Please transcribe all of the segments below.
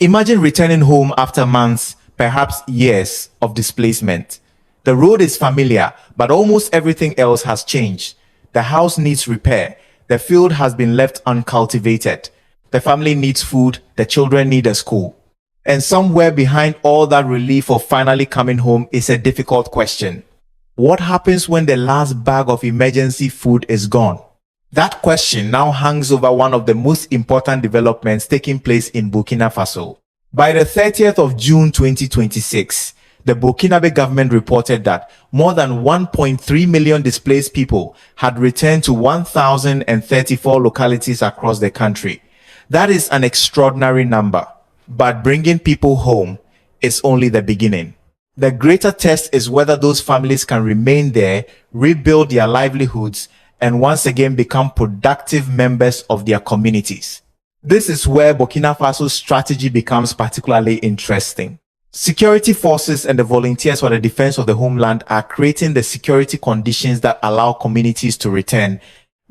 Imagine returning home after months, perhaps years of displacement. The road is familiar, but almost everything else has changed. The house needs repair. The field has been left uncultivated. The family needs food. The children need a school. And somewhere behind all that relief of finally coming home is a difficult question. What happens when the last bag of emergency food is gone? That question now hangs over one of the most important developments taking place in Burkina Faso. By the 30th of June 2026, the Burkinabe government reported that more than 1.3 million displaced people had returned to 1,034 localities across the country. That is an extraordinary number, but bringing people home is only the beginning. The greater test is whether those families can remain there, rebuild their livelihoods, and once again become productive members of their communities. This is where Burkina Faso's strategy becomes particularly interesting. Security forces and the volunteers for the defense of the homeland are creating the security conditions that allow communities to return.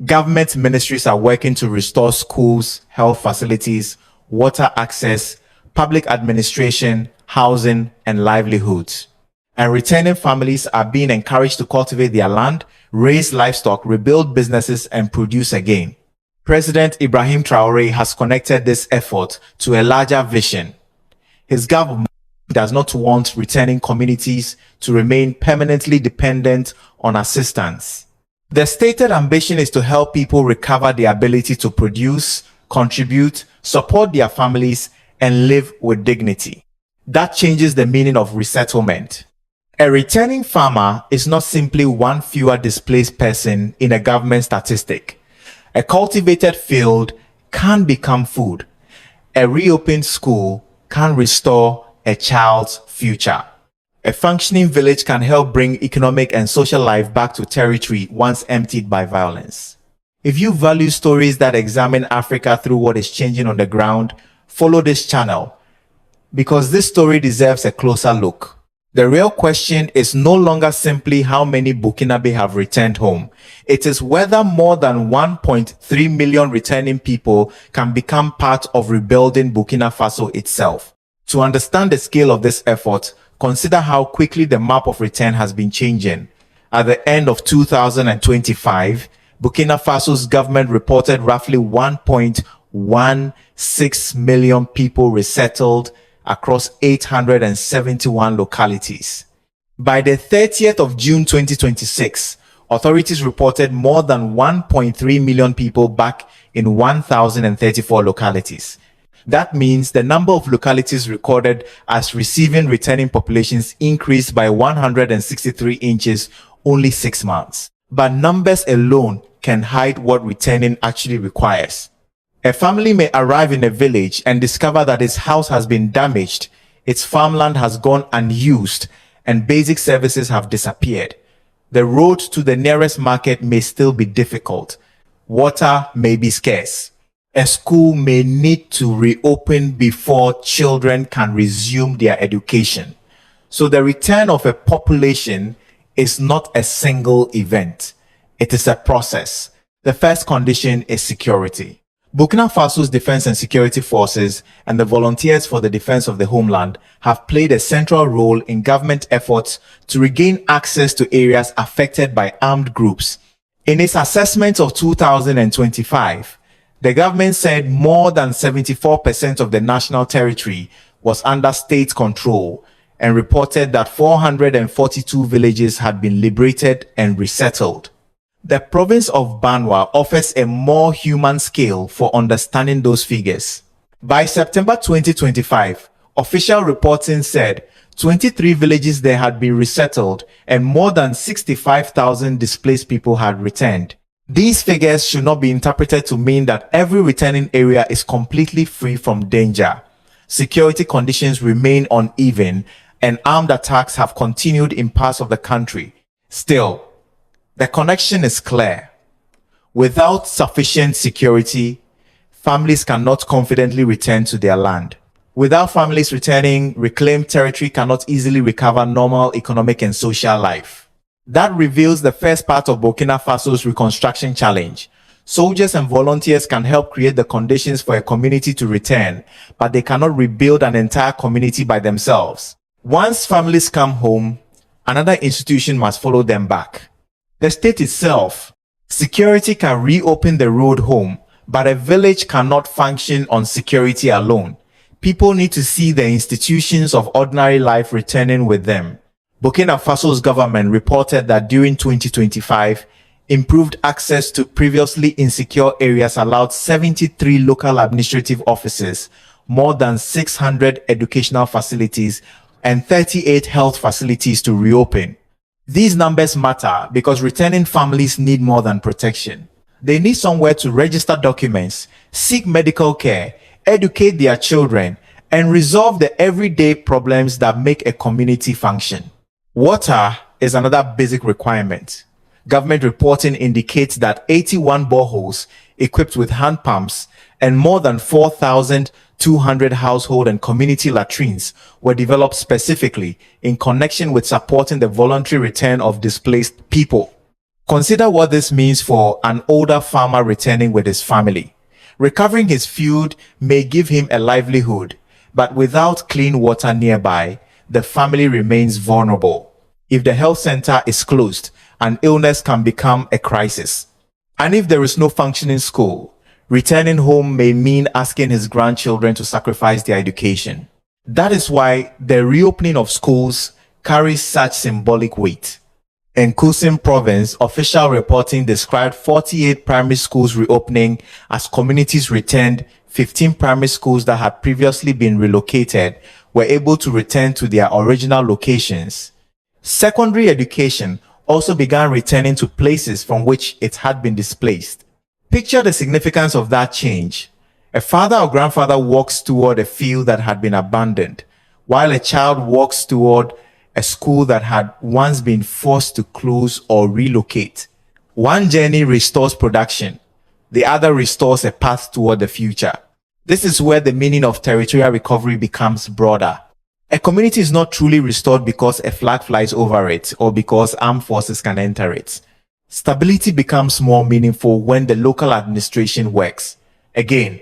Government ministries are working to restore schools, health facilities, water access, public administration, housing, and livelihoods. And returning families are being encouraged to cultivate their land, raise livestock, rebuild businesses, and produce again. President Ibrahim Traore has connected this effort to a larger vision. His government does not want returning communities to remain permanently dependent on assistance. The stated ambition is to help people recover the ability to produce, contribute, support their families, and live with dignity. That changes the meaning of resettlement. A returning farmer is not simply one fewer displaced person in a government statistic. A cultivated field can become food. A reopened school can restore a child's future. A functioning village can help bring economic and social life back to territory once emptied by violence. If you value stories that examine Africa through what is changing on the ground, follow this channel, because this story deserves a closer look. The real question is no longer simply how many Burkinabe have returned home. It is whether more than 1.3 million returning people can become part of rebuilding Burkina Faso itself. To understand the scale of this effort, consider how quickly the map of return has been changing. At the end of 2025, Burkina Faso's government reported roughly 1.16 million people resettled across 871 localities. By the 30th of June 2026, authorities reported more than 1.3 million people back in 1,034 localities. That means the number of localities recorded as receiving returning populations increased by 163 inches only 6 months. But numbers alone can hide what returning actually requires. A family may arrive in a village and discover that its house has been damaged, its farmland has gone unused, and basic services have disappeared. The road to the nearest market may still be difficult. Water may be scarce. A school may need to reopen before children can resume their education. So the return of a population is not a single event. It is a process. The first condition is security. Burkina Faso's defense and security forces and the volunteers for the defense of the homeland have played a central role in government efforts to regain access to areas affected by armed groups. In its assessment of 2025, the government said more than 74% of the national territory was under state control and reported that 442 villages had been liberated and resettled. The province of Banwa offers a more human scale for understanding those figures. By September 2025, official reporting said 23 villages there had been resettled and more than 65,000 displaced people had returned. These figures should not be interpreted to mean that every returning area is completely free from danger. Security conditions remain uneven and armed attacks have continued in parts of the country. Still, the connection is clear. Without sufficient security, families cannot confidently return to their land. Without families returning, reclaimed territory cannot easily recover normal economic and social life. That reveals the first part of Burkina Faso's reconstruction challenge: Soldiers and volunteers can help create the conditions for a community to return, but they cannot rebuild an entire community by themselves. Once families come home, another institution must follow them back. The state itself. Security can reopen the road home, but a village cannot function on security alone. People need to see the institutions of ordinary life returning with them. Burkina Faso's government reported that during 2025, improved access to previously insecure areas allowed 73 local administrative offices, more than 600 educational facilities, and 38 health facilities to reopen. These numbers matter because returning families need more than protection. They need somewhere to register documents, seek medical care, educate their children, and resolve the everyday problems that make a community function. Water is another basic requirement. Government reporting indicates that 81 boreholes equipped with hand pumps and more than 4,200 household and community latrines were developed specifically in connection with supporting the voluntary return of displaced people. Consider what this means for an older farmer returning with his family. Recovering his field may give him a livelihood, but without clean water nearby, the family remains vulnerable. If the health center is closed, an illness can become a crisis. And if there is no functioning school, returning home may mean asking his grandchildren to sacrifice their education. That is why the reopening of schools carries such symbolic weight. In Kusim province, official reporting described 48 primary schools reopening as communities returned. 15 primary schools that had previously been relocated were able to return to their original locations. Secondary education also began returning to places from which it had been displaced. Picture the significance of that change. A father or grandfather walks toward a field that had been abandoned, while a child walks toward a school that had once been forced to close or relocate. One journey restores production, the other restores a path toward the future. This is where the meaning of territorial recovery becomes broader. A community is not truly restored because a flag flies over it or because armed forces can enter it. Stability becomes more meaningful when the local administration works. Again,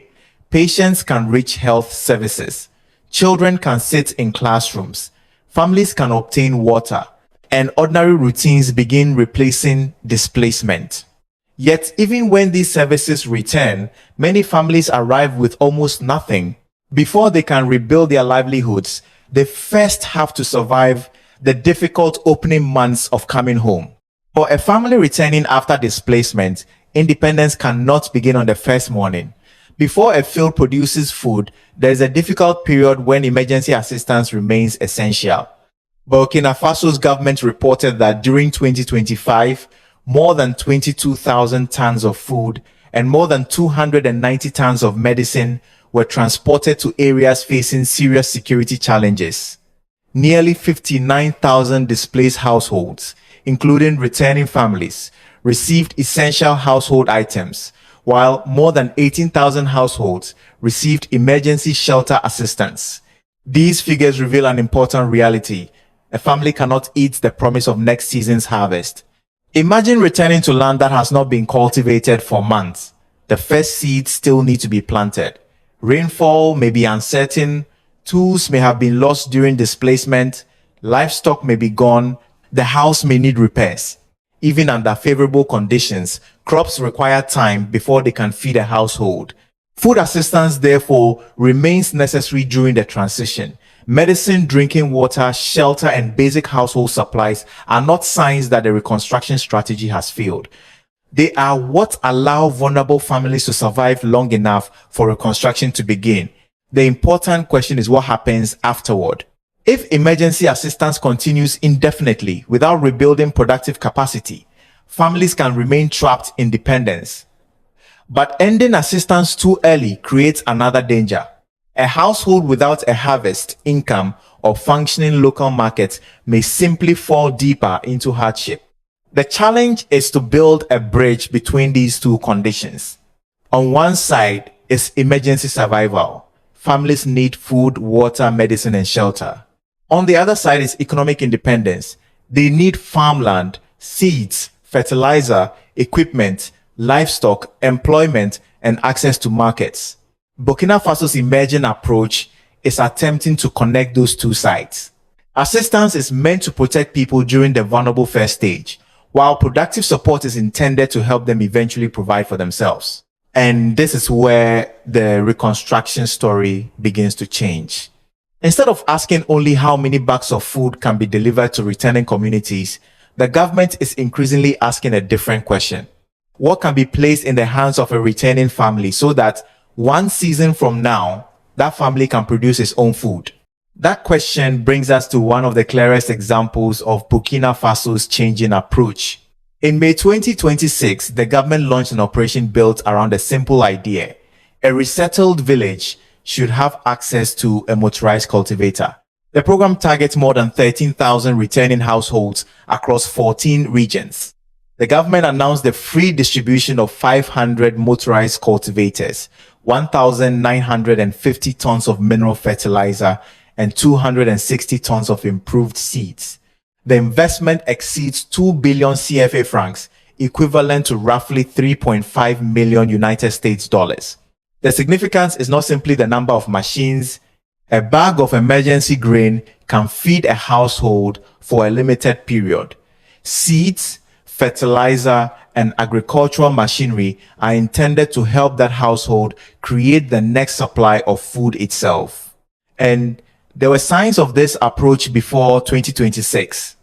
patients can reach health services. Children can sit in classrooms. Families can obtain water. And ordinary routines begin replacing displacement. Yet, even when these services return, many families arrive with almost nothing. Before they can rebuild their livelihoods, they first have to survive the difficult opening months of coming home. For a family returning after displacement, independence cannot begin on the first morning. Before a field produces food, there is a difficult period when emergency assistance remains essential. Burkina Faso's government reported that during 2025, more than 22,000 tons of food and more than 290 tons of medicine were transported to areas facing serious security challenges. Nearly 59,000 displaced households, including returning families, received essential household items, while more than 18,000 households received emergency shelter assistance. These figures reveal an important reality. A family cannot eat the promise of next season's harvest. Imagine returning to land that has not been cultivated for months. The first seeds still need to be planted. Rainfall may be uncertain, tools may have been lost during displacement, livestock may be gone, the house may need repairs. Even under favorable conditions, crops require time before they can feed a household. Food assistance, therefore, remains necessary during the transition. Medicine, drinking water, shelter, and basic household supplies are not signs that the reconstruction strategy has failed. They are what allow vulnerable families to survive long enough for reconstruction to begin. The important question is what happens afterward. If emergency assistance continues indefinitely without rebuilding productive capacity, families can remain trapped in dependence. But ending assistance too early creates another danger. A household without a harvest, income, or functioning local market may simply fall deeper into hardship. The challenge is to build a bridge between these two conditions. On one side is emergency survival. Families need food, water, medicine, and shelter. On the other side is economic independence. They need farmland, seeds, fertilizer, equipment, livestock, employment, and access to markets. Burkina Faso's emerging approach is attempting to connect those two sides. Assistance is meant to protect people during the vulnerable first stage, while productive support is intended to help them eventually provide for themselves. And this is where the reconstruction story begins to change. Instead of asking only how many bags of food can be delivered to returning communities, the government is increasingly asking a different question. What can be placed in the hands of a returning family so that one season from now, that family can produce its own food? That question brings us to one of the clearest examples of Burkina Faso's changing approach. In May 2026, the government launched an operation built around a simple idea. A resettled village should have access to a motorized cultivator. The program targets more than 13,000 returning households across 14 regions. The government announced the free distribution of 500 motorized cultivators, 1,950 tons of mineral fertilizer, and 260 tons of improved seeds. The investment exceeds 2 billion CFA francs, equivalent to roughly 3.5 million United States dollars. The significance is not simply the number of machines. A bag of emergency grain can feed a household for a limited period. Seeds, fertilizer, and agricultural machinery are intended to help that household create the next supply of food itself. And there were signs of this approach before 2026.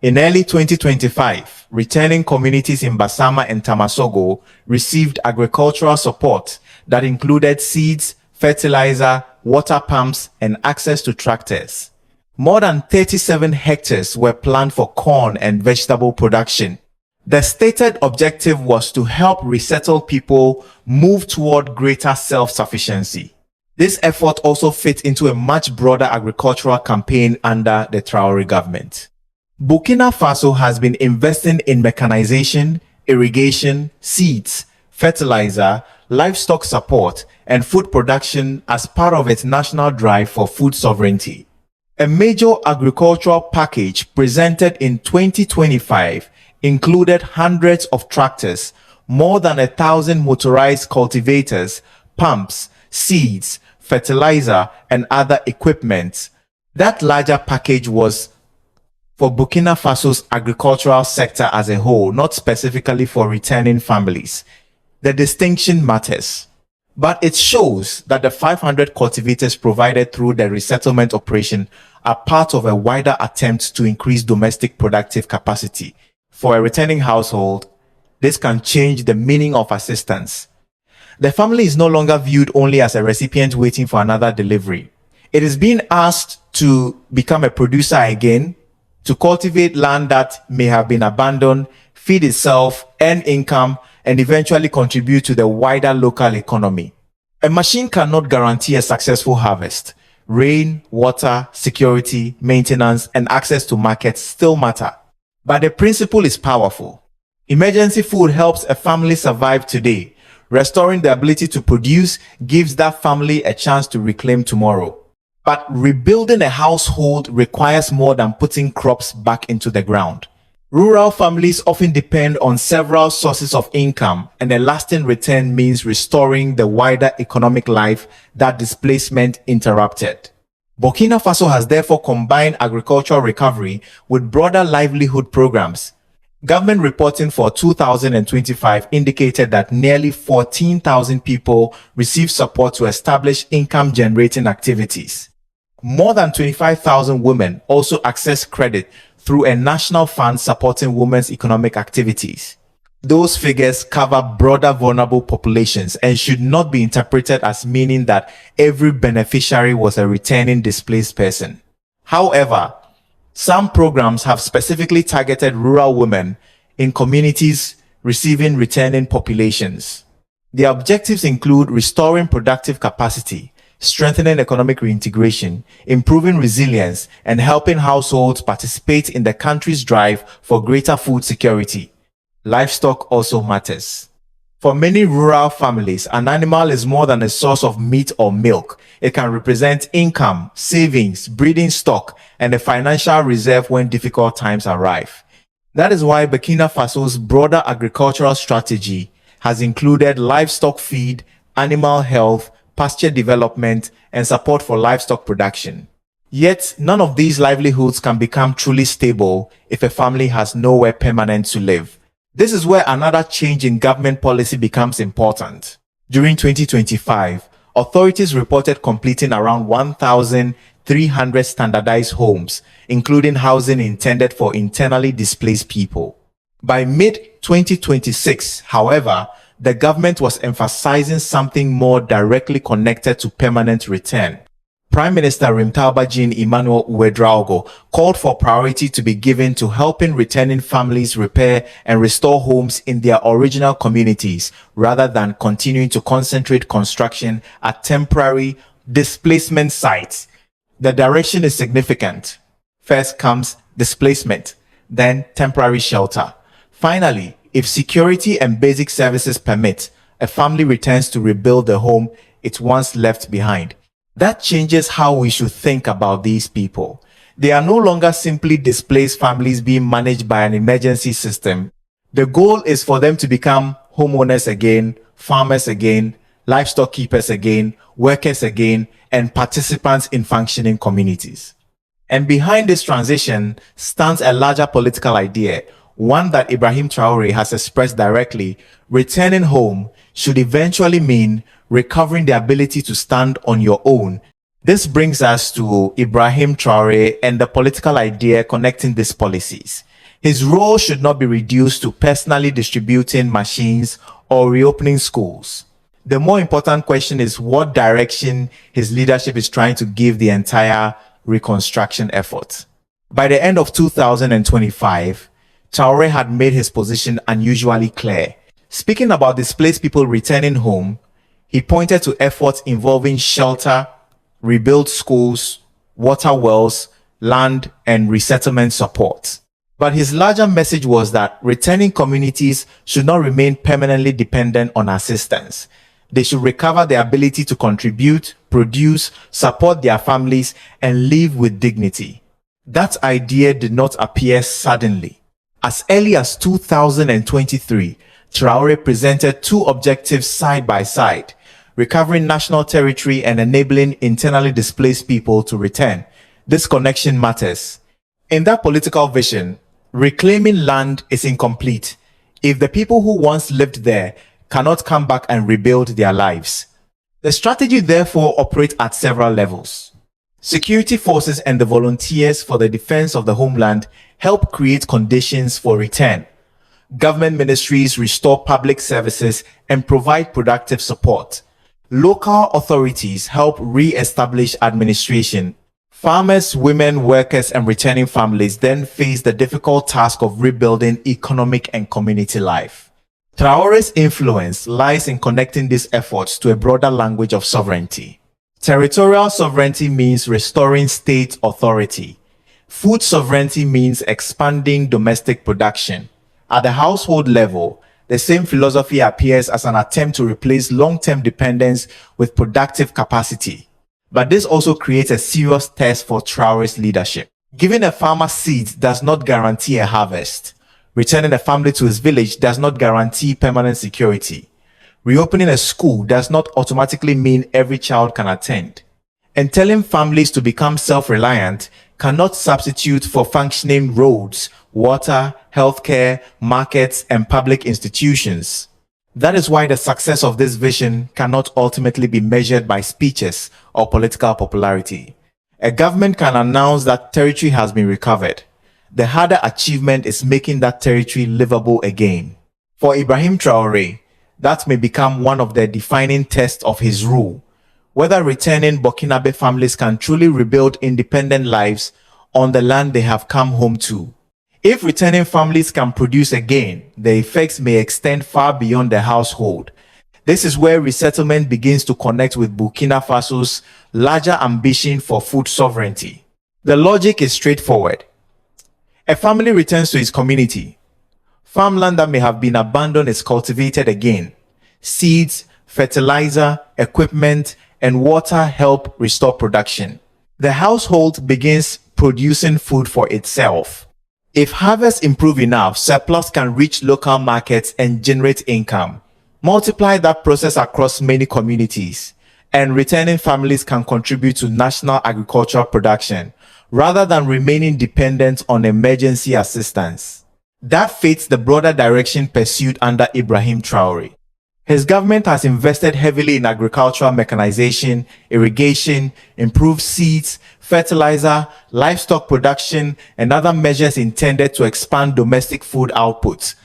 In early 2025, returning communities in Bassama and Tamasogo received agricultural support that included seeds, fertilizer, water pumps, and access to tractors. More than 37 hectares were planned for corn and vegetable production. The stated objective was to help resettled people move toward greater self-sufficiency. This effort also fit into a much broader agricultural campaign under the Traore government. Burkina Faso has been investing in mechanization, irrigation, seeds, fertilizer, livestock support, and food production as part of its national drive for food sovereignty. A major agricultural package presented in 2025 included hundreds of tractors, more than 1,000 motorized cultivators, pumps, seeds, fertilizer, and other equipment. That larger package was for Burkina Faso's agricultural sector as a whole, not specifically for returning families. The distinction matters, but it shows that the 500 cultivators provided through the resettlement operation are part of a wider attempt to increase domestic productive capacity. For a returning household, this can change the meaning of assistance. The family is no longer viewed only as a recipient waiting for another delivery. It is being asked to become a producer again, to cultivate land that may have been abandoned, feed itself, earn income, and eventually contribute to the wider local economy. A machine cannot guarantee a successful harvest. Rain, water, security, maintenance, and access to markets still matter. But the principle is powerful. Emergency food helps a family survive today. Restoring the ability to produce gives that family a chance to reclaim tomorrow. But rebuilding a household requires more than putting crops back into the ground. Rural families often depend on several sources of income, and a lasting return means restoring the wider economic life that displacement interrupted. Burkina Faso has therefore combined agricultural recovery with broader livelihood programs. Government reporting for 2025 indicated that nearly 14,000 people received support to establish income-generating activities. More than 25,000 women also accessed credit through a national fund supporting women's economic activities. Those figures cover broader vulnerable populations and should not be interpreted as meaning that every beneficiary was a returning displaced person. However, some programs have specifically targeted rural women in communities receiving returning populations. The objectives include restoring productive capacity, strengthening economic reintegration, improving resilience, and helping households participate in the country's drive for greater food security. Livestock also matters. For many rural families, an animal is more than a source of meat or milk. It can represent income, savings, breeding stock, and a financial reserve when difficult times arrive. That is why Burkina Faso's broader agricultural strategy has included livestock feed, animal health, pasture development, and support for livestock production. Yet, none of these livelihoods can become truly stable if a family has nowhere permanent to live. This is where another change in government policy becomes important. During 2025, authorities reported completing around 1,300 standardized homes, including housing intended for internally displaced people. By mid-2026, however, the government was emphasizing something more directly connected to permanent return. Prime Minister Rimtalba Emmanuel Uedraogo called for priority to be given to helping returning families repair and restore homes in their original communities rather than continuing to concentrate construction at temporary displacement sites. The direction is significant. First comes displacement, then temporary shelter. Finally, if security and basic services permit, a family returns to rebuild the home it once left behind. That changes how we should think about these people. They are no longer simply displaced families being managed by an emergency system. The goal is for them to become homeowners again, farmers again, livestock keepers again, workers again, and participants in functioning communities. And behind this transition stands a larger political idea, one that Ibrahim Traore has expressed directly. Returning home should eventually mean recovering the ability to stand on your own. This brings us to Ibrahim Traore and the political idea connecting these policies. His role should not be reduced to personally distributing machines or reopening schools. The more important question is what direction his leadership is trying to give the entire reconstruction effort. By the end of 2025, Traore had made his position unusually clear. Speaking about displaced people returning home, he pointed to efforts involving shelter, rebuilt schools, water wells, land, and resettlement support. But his larger message was that returning communities should not remain permanently dependent on assistance. They should recover their ability to contribute, produce, support their families, and live with dignity. That idea did not appear suddenly. As early as 2023, Traore presented two objectives side by side: recovering national territory and enabling internally displaced people to return. This connection matters. In that political vision, reclaiming land is incomplete if the people who once lived there cannot come back and rebuild their lives. The strategy therefore operates at several levels. Security forces and the volunteers for the defense of the homeland help create conditions for return. Government ministries restore public services and provide productive support. Local authorities help re-establish administration. Farmers, women, workers, and returning families then face the difficult task of rebuilding economic and community life. Traore's influence lies in connecting these efforts to a broader language of sovereignty. Territorial sovereignty means restoring state authority. Food sovereignty means expanding domestic production. At the household level, the same philosophy appears as an attempt to replace long-term dependence with productive capacity. But this also creates a serious test for Traore's leadership. Giving a farmer seeds does not guarantee a harvest. Returning a family to his village does not guarantee permanent security. Reopening a school does not automatically mean every child can attend. And telling families to become self-reliant cannot substitute for functioning roads, water, healthcare, markets, and public institutions. That is why the success of this vision cannot ultimately be measured by speeches or political popularity. A government can announce that territory has been recovered. The harder achievement is making that territory livable again. For Ibrahim Traore, that may become one of the defining tests of his rule, whether returning Burkinabe families can truly rebuild independent lives on the land they have come home to. If returning families can produce again, the effects may extend far beyond the household. This is where resettlement begins to connect with Burkina Faso's larger ambition for food sovereignty. The logic is straightforward. A family returns to its community. Farmland that may have been abandoned is cultivated again. Seeds, fertilizer, equipment, and water help restore production. The household begins producing food for itself. If harvests improve enough, surplus can reach local markets and generate income. Multiply that process across many communities, and returning families can contribute to national agricultural production rather than remaining dependent on emergency assistance. That fits the broader direction pursued under Ibrahim Traore. His government has invested heavily in agricultural mechanization, irrigation, improved seeds, fertilizer, livestock production, and other measures intended to expand domestic food output.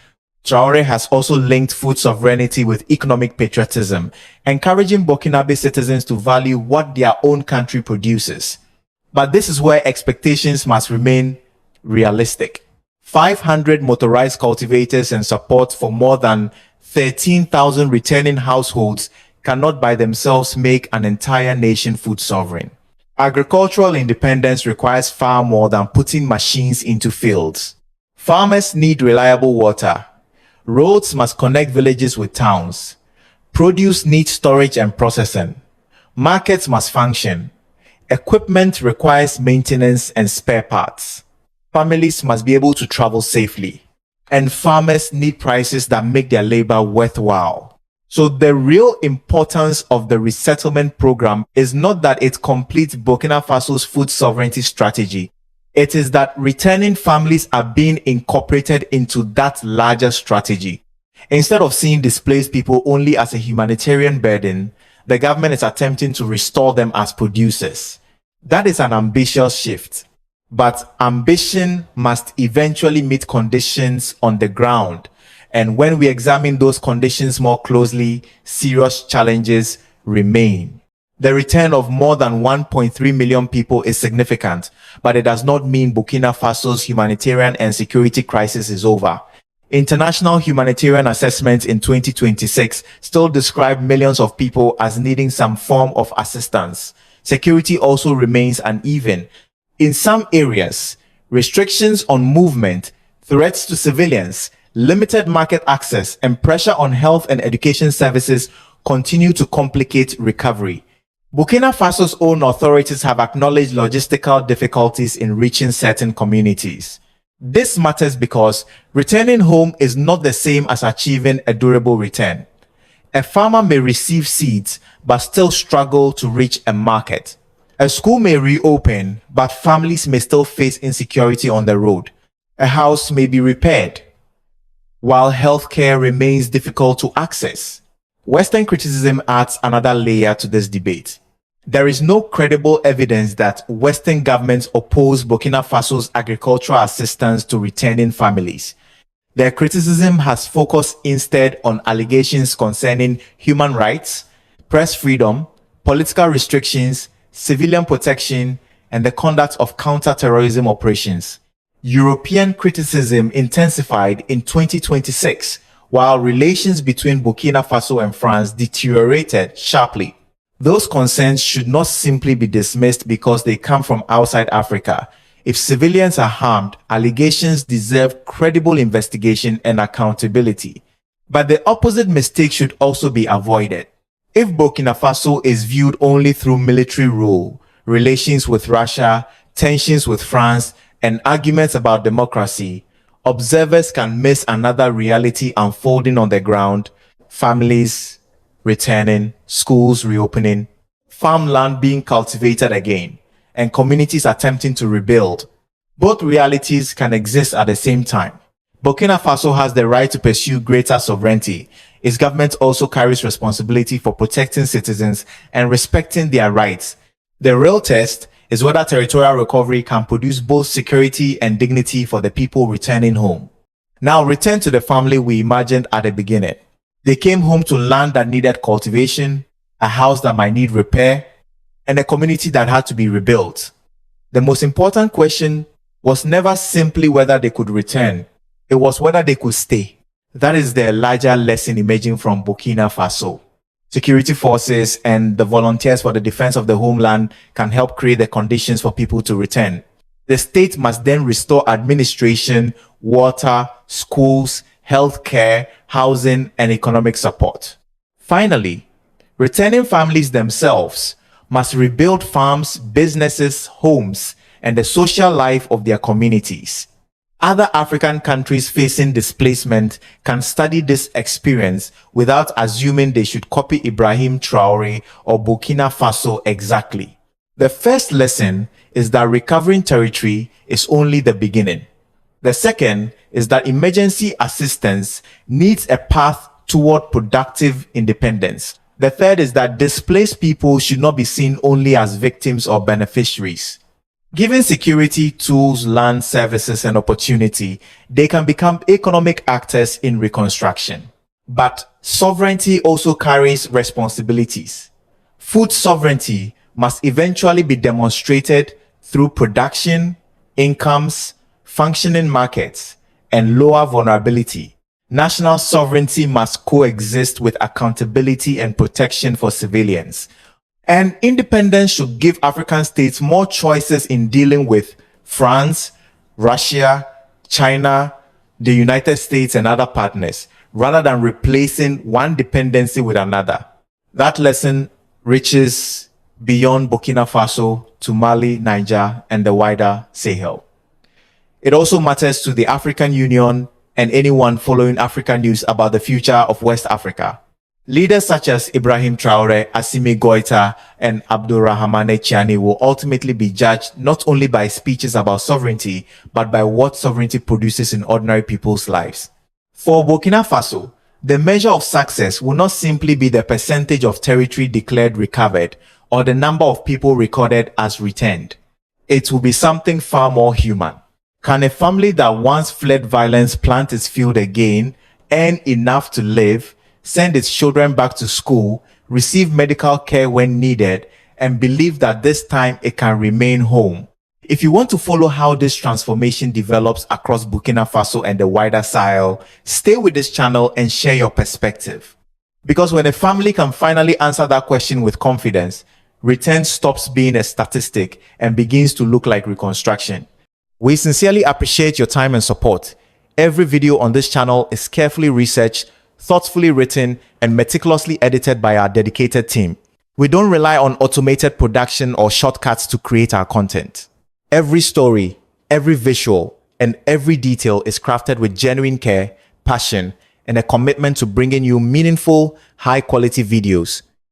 Traore has also linked food sovereignty with economic patriotism, encouraging Burkinabe citizens to value what their own country produces. But this is where expectations must remain realistic. 500 motorized cultivators and support for more than 13,000 returning households cannot by themselves make an entire nation food sovereign. Agricultural independence requires far more than putting machines into fields. Farmers need reliable water. Roads must connect villages with towns. Produce needs storage and processing. Markets must function. Equipment requires maintenance and spare parts. Families must be able to travel safely. And farmers need prices that make their labor worthwhile. So the real importance of the resettlement program is not that it completes Burkina Faso's food sovereignty strategy. It is that returning families are being incorporated into that larger strategy. Instead of seeing displaced people only as a humanitarian burden, the government is attempting to restore them as producers. That is an ambitious shift. But ambition must eventually meet conditions on the ground. And when we examine those conditions more closely, serious challenges remain. The return of more than 1.3 million people is significant, but it does not mean Burkina Faso's humanitarian and security crisis is over. International humanitarian assessments in 2026 still describe millions of people as needing some form of assistance. Security also remains uneven. In some areas, restrictions on movement, threats to civilians, limited market access, and pressure on health and education services continue to complicate recovery. Burkina Faso's own authorities have acknowledged logistical difficulties in reaching certain communities. This matters because returning home is not the same as achieving a durable return. A farmer may receive seeds but still struggle to reach a market. A school may reopen, but families may still face insecurity on the road. A house may be repaired, while healthcare remains difficult to access. Western criticism adds another layer to this debate. There is no credible evidence that Western governments oppose Burkina Faso's agricultural assistance to returning families. Their criticism has focused instead on allegations concerning human rights, press freedom, political restrictions, civilian protection, and the conduct of counter-terrorism operations. European criticism intensified in 2026, while relations between Burkina Faso and France deteriorated sharply. Those concerns should not simply be dismissed because they come from outside Africa. If civilians are harmed, allegations deserve credible investigation and accountability. But the opposite mistake should also be avoided. If Burkina Faso is viewed only through military rule, relations with Russia, tensions with France, and arguments about democracy, observers can miss another reality unfolding on the ground: families returning, schools reopening, farmland being cultivated again, and communities attempting to rebuild. Both realities can exist at the same time. Burkina Faso has the right to pursue greater sovereignty. Its government also carries responsibility for protecting citizens and respecting their rights. The real test is whether territorial recovery can produce both security and dignity for the people returning home. Now return to the family we imagined at the beginning. They came home to land that needed cultivation, a house that might need repair, and a community that had to be rebuilt. The most important question was never simply whether they could return. It was whether they could stay. That is the larger lesson emerging from Burkina Faso. Security forces and the volunteers for the defense of the homeland can help create the conditions for people to return. The state must then restore administration, water, schools, healthcare, housing, and economic support. Finally, returning families themselves must rebuild farms, businesses, homes, and the social life of their communities. Other African countries facing displacement can study this experience without assuming they should copy Ibrahim Traore or Burkina Faso exactly. The first lesson is that recovering territory is only the beginning. The second is that emergency assistance needs a path toward productive independence. The third is that displaced people should not be seen only as victims or beneficiaries. Given security, tools, land, services, and opportunity, they can become economic actors in reconstruction. But sovereignty also carries responsibilities. Food sovereignty must eventually be demonstrated through production, incomes, functioning markets, and lower vulnerability. National sovereignty must coexist with accountability and protection for civilians. And independence should give African states more choices in dealing with France, Russia, China, the United States, and other partners, rather than replacing one dependency with another. That lesson reaches beyond Burkina Faso to Mali, Niger, and the wider Sahel. It also matters to the African Union and anyone following African news about the future of West Africa. Leaders such as Ibrahim Traore, Assimi Goïta, and Abdourahamane Tchiani will ultimately be judged not only by speeches about sovereignty, but by what sovereignty produces in ordinary people's lives. For Burkina Faso, the measure of success will not simply be the percentage of territory declared recovered or the number of people recorded as returned. It will be something far more human. Can a family that once fled violence plant its field again, earn enough to live, send its children back to school, receive medical care when needed, and believe that this time it can remain home? If you want to follow how this transformation develops across Burkina Faso and the wider Sahel, stay with this channel and share your perspective. Because when a family can finally answer that question with confidence, return stops being a statistic and begins to look like reconstruction. We sincerely appreciate your time and support. Every video on this channel is carefully researched, thoughtfully written, and meticulously edited by our dedicated team. We don't rely on automated production or shortcuts to create our content. Every story, every visual, and every detail is crafted with genuine care, passion, and a commitment to bringing you meaningful, high-quality videos.